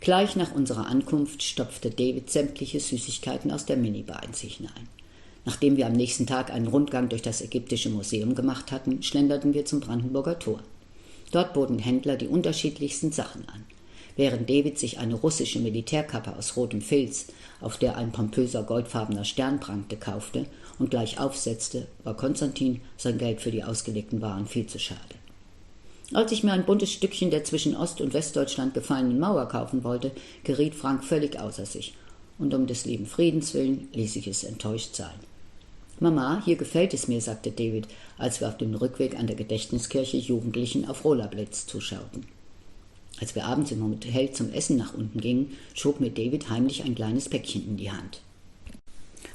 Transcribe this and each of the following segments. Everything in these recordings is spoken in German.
Gleich nach unserer Ankunft stopfte David sämtliche Süßigkeiten aus der Minibar in sich hinein. Nachdem wir am nächsten Tag einen Rundgang durch das Ägyptische Museum gemacht hatten, schlenderten wir zum Brandenburger Tor. Dort boten Händler die unterschiedlichsten Sachen an. Während David sich eine russische Militärkappe aus rotem Filz, auf der ein pompöser goldfarbener Stern prangte, kaufte und gleich aufsetzte, war Konstantin sein Geld für die ausgelegten Waren viel zu schade. Als ich mir ein buntes Stückchen der zwischen Ost- und Westdeutschland gefallenen Mauer kaufen wollte, geriet Frank völlig außer sich, und um des lieben Friedens willen ließ ich es enttäuscht sein. »Mama, hier gefällt es mir«, sagte David, als wir auf dem Rückweg an der Gedächtniskirche Jugendlichen auf Rollerblades zuschauten. Als wir abends im Hotel zum Essen nach unten gingen, schob mir David heimlich ein kleines Päckchen in die Hand.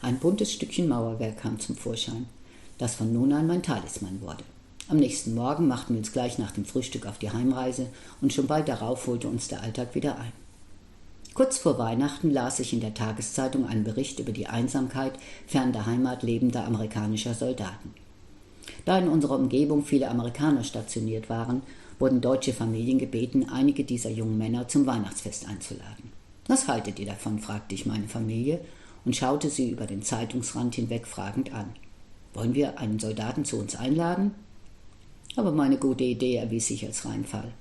Ein buntes Stückchen Mauerwerk kam zum Vorschein, das von nun an mein Talisman wurde. Am nächsten Morgen machten wir uns gleich nach dem Frühstück auf die Heimreise und schon bald darauf holte uns der Alltag wieder ein. Kurz vor Weihnachten las ich in der Tageszeitung einen Bericht über die Einsamkeit fern der Heimat lebender amerikanischer Soldaten. Da in unserer Umgebung viele Amerikaner stationiert waren, wurden deutsche Familien gebeten, einige dieser jungen Männer zum Weihnachtsfest einzuladen. »Was haltet ihr davon?« fragte ich meine Familie und schaute sie über den Zeitungsrand hinweg fragend an. »Wollen wir einen Soldaten zu uns einladen?« Aber meine gute Idee erwies sich als Reinfall.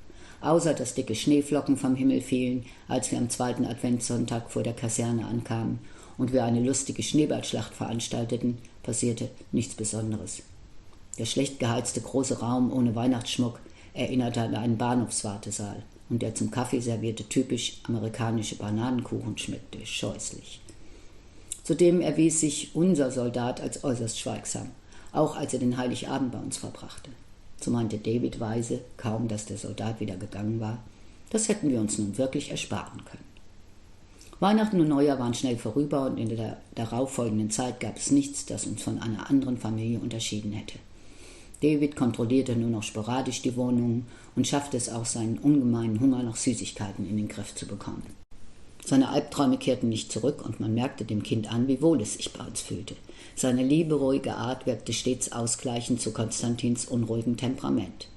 Außer dass dicke Schneeflocken vom Himmel fielen, als wir am 2. Adventssonntag vor der Kaserne ankamen und wir eine lustige Schneeballschlacht veranstalteten, passierte nichts Besonderes. Der schlecht geheizte große Raum ohne Weihnachtsschmuck erinnerte an einen Bahnhofswartesaal und der zum Kaffee servierte typisch amerikanische Bananenkuchen schmeckte scheußlich. Zudem erwies sich unser Soldat als äußerst schweigsam, auch als er den Heiligabend bei uns verbrachte. So meinte David weise, kaum dass der Soldat wieder gegangen war, das hätten wir uns nun wirklich ersparen können. Weihnachten und Neujahr waren schnell vorüber und in der darauffolgenden Zeit gab es nichts, das uns von einer anderen Familie unterschieden hätte. David kontrollierte nur noch sporadisch die Wohnungen und schaffte es auch, seinen ungemeinen Hunger nach Süßigkeiten in den Griff zu bekommen. Seine Albträume kehrten nicht zurück und man merkte dem Kind an, wie wohl es sich bei uns fühlte. Seine liebe, ruhige Art wirkte stets ausgleichend zu Konstantins unruhigem Temperament.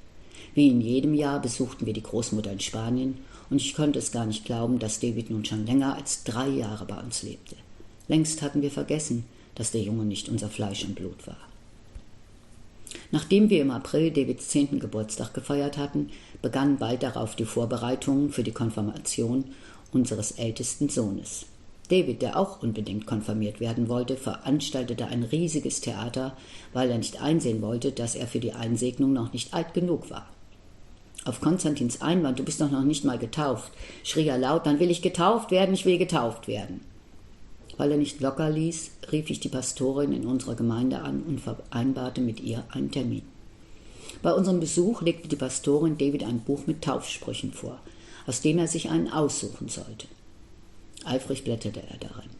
Wie in jedem Jahr besuchten wir die Großmutter in Spanien und ich konnte es gar nicht glauben, dass David nun schon länger als 3 Jahre bei uns lebte. Längst hatten wir vergessen, dass der Junge nicht unser Fleisch und Blut war. Nachdem wir im April Davids 10. Geburtstag gefeiert hatten, begannen bald darauf die Vorbereitungen für die Konfirmation unseres ältesten Sohnes. David, der auch unbedingt konfirmiert werden wollte, veranstaltete ein riesiges Theater, weil er nicht einsehen wollte, dass er für die Einsegnung noch nicht alt genug war. Auf Konstantins Einwand, »Du bist doch noch nicht mal getauft«, schrie er laut, »Dann will ich getauft werden, ich will getauft werden.« Weil er nicht locker ließ, rief ich die Pastorin in unserer Gemeinde an und vereinbarte mit ihr einen Termin. Bei unserem Besuch legte die Pastorin David ein Buch mit Taufsprüchen vor, aus dem er sich einen aussuchen sollte. Eifrig blätterte er darin.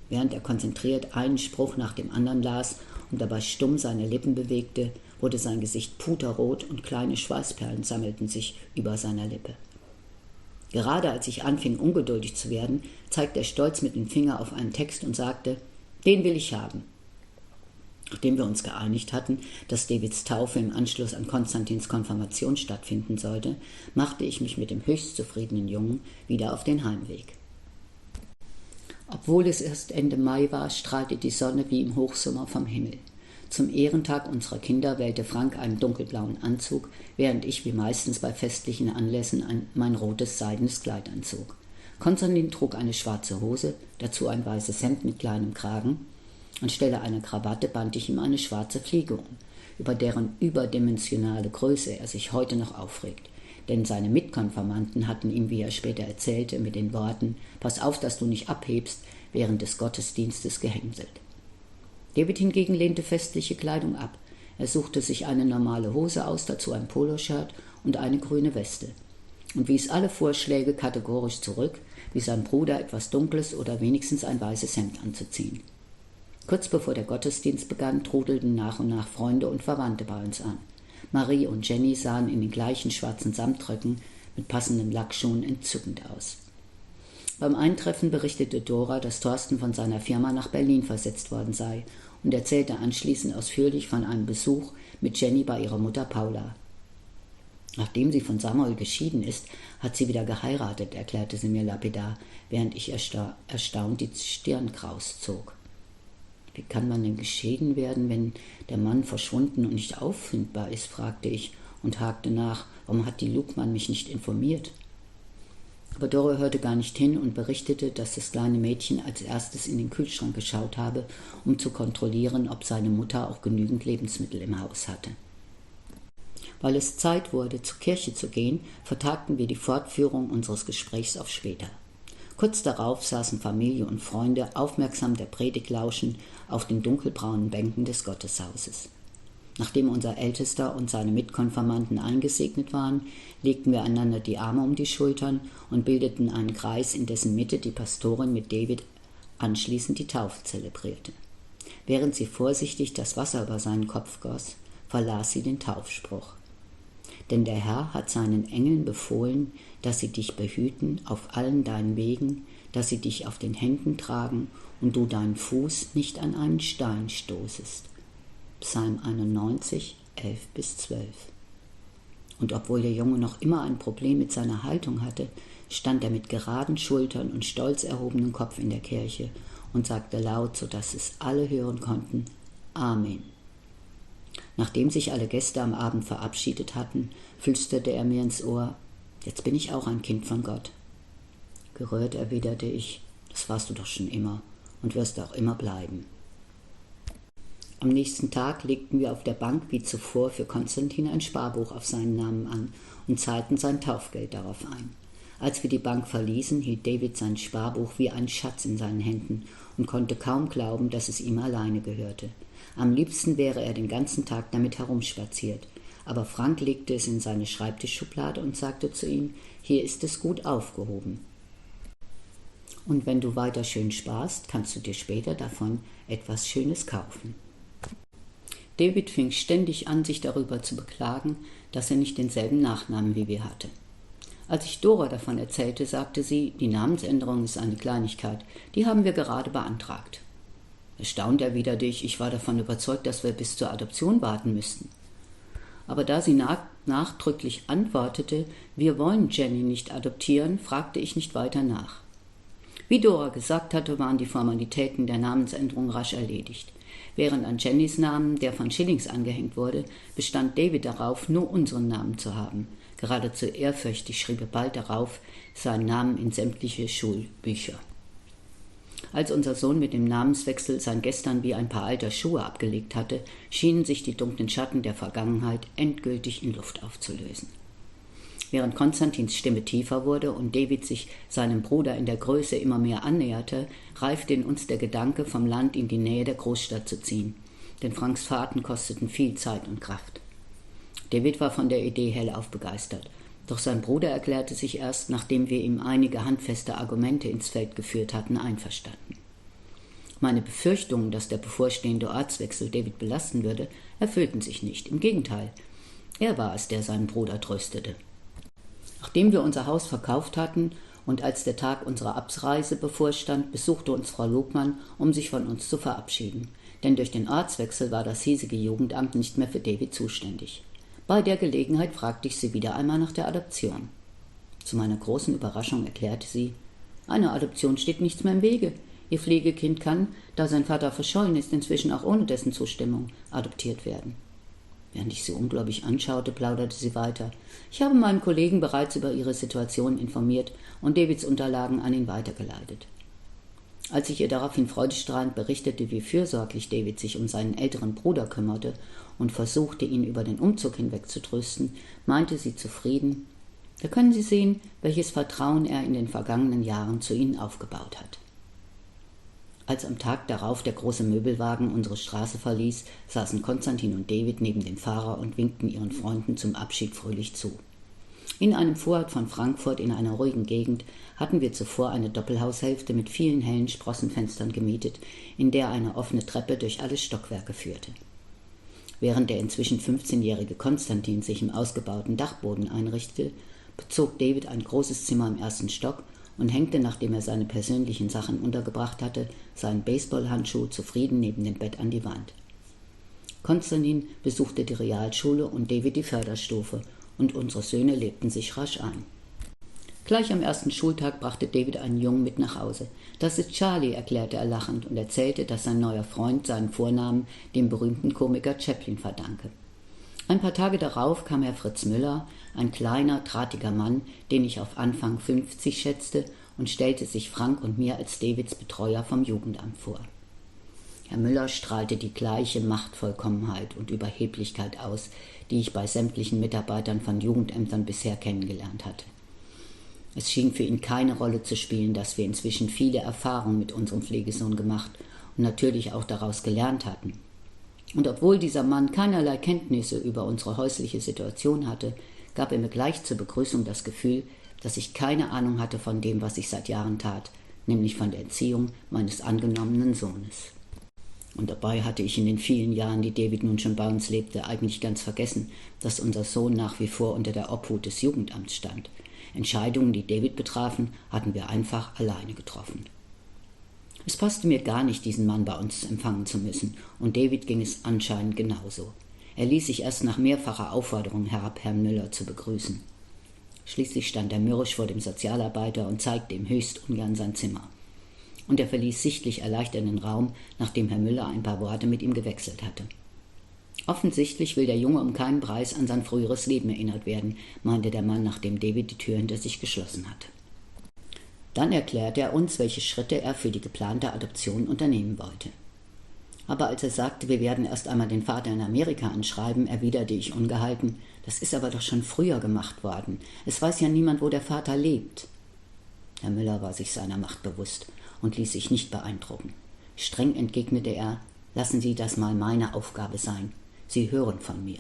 Während er konzentriert einen Spruch nach dem anderen las und dabei stumm seine Lippen bewegte, wurde sein Gesicht puterrot und kleine Schweißperlen sammelten sich über seiner Lippe. Gerade als ich anfing, ungeduldig zu werden, zeigte er stolz mit dem Finger auf einen Text und sagte, »Den will ich haben.« Nachdem wir uns geeinigt hatten, dass Davids Taufe im Anschluss an Konstantins Konfirmation stattfinden sollte, machte ich mich mit dem höchst zufriedenen Jungen wieder auf den Heimweg. Obwohl es erst Ende Mai war, strahlte die Sonne wie im Hochsommer vom Himmel. Zum Ehrentag unserer Kinder wählte Frank einen dunkelblauen Anzug, während ich wie meistens bei festlichen Anlässen mein rotes seidenes Kleid anzog. Konstantin trug eine schwarze Hose, dazu ein weißes Hemd mit kleinem Kragen. Anstelle einer Krawatte band ich ihm eine schwarze Fliege um, über deren überdimensionale Größe er sich heute noch aufregt. Denn seine Mitkonfirmanten hatten ihm, wie er später erzählte, mit den Worten »Pass auf, dass du nicht abhebst«, während des Gottesdienstes gehänselt. David hingegen lehnte festliche Kleidung ab. Er suchte sich eine normale Hose aus, dazu ein Poloshirt und eine grüne Weste und wies alle Vorschläge kategorisch zurück, wie sein Bruder etwas Dunkles oder wenigstens ein weißes Hemd anzuziehen. Kurz bevor der Gottesdienst begann, trudelten nach und nach Freunde und Verwandte bei uns an. Marie und Jenny sahen in den gleichen schwarzen Samtröcken mit passenden Lackschuhen entzückend aus. Beim Eintreffen berichtete Dora, dass Thorsten von seiner Firma nach Berlin versetzt worden sei und erzählte anschließend ausführlich von einem Besuch mit Jenny bei ihrer Mutter Paula. Nachdem sie von Samuel geschieden ist, hat sie wieder geheiratet, erklärte sie mir lapidar, während ich erstaunt die Stirn kraus zog. Wie kann man denn geschieden werden, wenn der Mann verschwunden und nicht auffindbar ist, fragte ich und hakte nach, warum hat die Lugmann mich nicht informiert? Aber Dora hörte gar nicht hin und berichtete, dass das kleine Mädchen als erstes in den Kühlschrank geschaut habe, um zu kontrollieren, ob seine Mutter auch genügend Lebensmittel im Haus hatte. Weil es Zeit wurde, zur Kirche zu gehen, vertagten wir die Fortführung unseres Gesprächs auf später. Kurz darauf saßen Familie und Freunde aufmerksam der Predigt lauschend auf den dunkelbraunen Bänken des Gotteshauses. Nachdem unser Ältester und seine Mitkonfirmanden eingesegnet waren, legten wir einander die Arme um die Schultern und bildeten einen Kreis, in dessen Mitte die Pastorin mit David anschließend die Taufe zelebrierte. Während sie vorsichtig das Wasser über seinen Kopf goss, verlas sie den Taufspruch. Denn der Herr hat seinen Engeln befohlen, dass sie dich behüten auf allen deinen Wegen, dass sie dich auf den Händen tragen und du deinen Fuß nicht an einen Stein stoßest. Psalm 91, 11-12. Und obwohl der Junge noch immer ein Problem mit seiner Haltung hatte, stand er mit geraden Schultern und stolz erhobenem Kopf in der Kirche und sagte laut, sodass es alle hören konnten, Amen. Nachdem sich alle Gäste am Abend verabschiedet hatten, flüsterte er mir ins Ohr, jetzt bin ich auch ein Kind von Gott. Gerührt erwiderte ich, das warst du doch schon immer und wirst auch immer bleiben. Am nächsten Tag legten wir auf der Bank wie zuvor für Konstantin ein Sparbuch auf seinen Namen an und zahlten sein Taufgeld darauf ein. Als wir die Bank verließen, hielt David sein Sparbuch wie ein Schatz in seinen Händen und konnte kaum glauben, dass es ihm alleine gehörte. Am liebsten wäre er den ganzen Tag damit herumspaziert, aber Frank legte es in seine Schreibtischschublade und sagte zu ihm, hier ist es gut aufgehoben. Und wenn du weiter schön sparst, kannst du dir später davon etwas Schönes kaufen. David fing ständig an, sich darüber zu beklagen, dass er nicht denselben Nachnamen wie wir hatte. Als ich Dora davon erzählte, sagte sie, die Namensänderung ist eine Kleinigkeit, die haben wir gerade beantragt. Erstaunt erwiderte ich war davon überzeugt, dass wir bis zur Adoption warten müssten. Aber da sie nachdrücklich antwortete, wir wollen Jenny nicht adoptieren, fragte ich nicht weiter nach. Wie Dora gesagt hatte, waren die Formalitäten der Namensänderung rasch erledigt. Während an Jennys Namen, der von Schillings angehängt wurde, bestand David darauf, nur unseren Namen zu haben. Geradezu ehrfürchtig schrieb er bald darauf seinen Namen in sämtliche Schulbücher. Als unser Sohn mit dem Namenswechsel sein Gestern wie ein paar alter Schuhe abgelegt hatte, schienen sich die dunklen Schatten der Vergangenheit endgültig in Luft aufzulösen. Während Konstantins Stimme tiefer wurde und David sich seinem Bruder in der Größe immer mehr annäherte, reifte in uns der Gedanke, vom Land in die Nähe der Großstadt zu ziehen. Denn Franks Fahrten kosteten viel Zeit und Kraft. David war von der Idee hellauf begeistert. Doch sein Bruder erklärte sich erst, nachdem wir ihm einige handfeste Argumente ins Feld geführt hatten, einverstanden. Meine Befürchtungen, dass der bevorstehende Ortswechsel David belasten würde, erfüllten sich nicht. Im Gegenteil, er war es, der seinen Bruder tröstete. Nachdem wir unser Haus verkauft hatten und als der Tag unserer Abreise bevorstand, besuchte uns Frau Logmann, um sich von uns zu verabschieden. Denn durch den Ortswechsel war das hiesige Jugendamt nicht mehr für David zuständig. Bei der Gelegenheit fragte ich sie wieder einmal nach der Adoption. Zu meiner großen Überraschung erklärte sie, einer Adoption steht nichts mehr im Wege. Ihr Pflegekind kann, da sein Vater verschollen ist, inzwischen auch ohne dessen Zustimmung adoptiert werden. Während ich sie ungläubig anschaute, plauderte sie weiter. Ich habe meinen Kollegen bereits über ihre Situation informiert und Davids Unterlagen an ihn weitergeleitet. Als ich ihr daraufhin freudestrahlend berichtete, wie fürsorglich David sich um seinen älteren Bruder kümmerte und versuchte, ihn über den Umzug hinweg zu trösten, meinte sie zufrieden, da können Sie sehen, welches Vertrauen er in den vergangenen Jahren zu Ihnen aufgebaut hat. Als am Tag darauf der große Möbelwagen unsere Straße verließ, saßen Konstantin und David neben dem Fahrer und winkten ihren Freunden zum Abschied fröhlich zu. In einem Vorort von Frankfurt in einer ruhigen Gegend hatten wir zuvor eine Doppelhaushälfte mit vielen hellen Sprossenfenstern gemietet, in der eine offene Treppe durch alle Stockwerke führte. Während der inzwischen 15-jährige Konstantin sich im ausgebauten Dachboden einrichtete, bezog David ein großes Zimmer im ersten Stock und hängte, nachdem er seine persönlichen Sachen untergebracht hatte, seinen Baseballhandschuh zufrieden neben dem Bett an die Wand. Konstantin besuchte die Realschule und David die Förderstufe und unsere Söhne lebten sich rasch ein. Gleich am ersten Schultag brachte David einen Jungen mit nach Hause. »Das ist Charlie«, erklärte er lachend und erzählte, dass sein neuer Freund seinen Vornamen dem berühmten Komiker Chaplin verdanke. Ein paar Tage darauf kam Herr Fritz Müller, ein kleiner, drahtiger Mann, den ich auf Anfang 50 schätzte, und stellte sich Frank und mir als Davids Betreuer vom Jugendamt vor. Herr Müller strahlte die gleiche Machtvollkommenheit und Überheblichkeit aus, die ich bei sämtlichen Mitarbeitern von Jugendämtern bisher kennengelernt hatte. Es schien für ihn keine Rolle zu spielen, dass wir inzwischen viele Erfahrungen mit unserem Pflegesohn gemacht und natürlich auch daraus gelernt hatten. Und obwohl dieser Mann keinerlei Kenntnisse über unsere häusliche Situation hatte, gab er mir gleich zur Begrüßung das Gefühl, dass ich keine Ahnung hatte von dem, was ich seit Jahren tat, nämlich von der Erziehung meines angenommenen Sohnes. Und dabei hatte ich in den vielen Jahren, die David nun schon bei uns lebte, eigentlich ganz vergessen, dass unser Sohn nach wie vor unter der Obhut des Jugendamts stand. Entscheidungen, die David betrafen, hatten wir einfach alleine getroffen. Es passte mir gar nicht, diesen Mann bei uns empfangen zu müssen, und David ging es anscheinend genauso. Er ließ sich erst nach mehrfacher Aufforderung herab, Herrn Müller zu begrüßen. Schließlich stand er mürrisch vor dem Sozialarbeiter und zeigte ihm höchst ungern sein Zimmer. Und er verließ sichtlich erleichtert den Raum, nachdem Herr Müller ein paar Worte mit ihm gewechselt hatte. Offensichtlich will der Junge um keinen Preis an sein früheres Leben erinnert werden, meinte der Mann, nachdem David die Tür hinter sich geschlossen hatte. Dann erklärte er uns, welche Schritte er für die geplante Adoption unternehmen wollte. Aber als er sagte, wir werden erst einmal den Vater in Amerika anschreiben, erwiderte ich ungehalten, das ist aber doch schon früher gemacht worden. Es weiß ja niemand, wo der Vater lebt. Herr Müller war sich seiner Macht bewusst und ließ sich nicht beeindrucken. Streng entgegnete er, lassen Sie das mal meine Aufgabe sein. Sie hören von mir.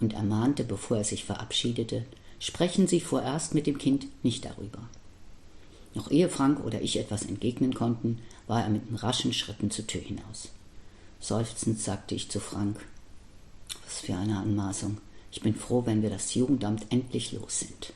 Und ermahnte, bevor er sich verabschiedete, sprechen Sie vorerst mit dem Kind nicht darüber. Noch ehe Frank oder ich etwas entgegnen konnten, war er mit raschen Schritten zur Tür hinaus. Seufzend sagte ich zu Frank, was für eine Anmaßung. Ich bin froh, wenn wir das Jugendamt endlich los sind.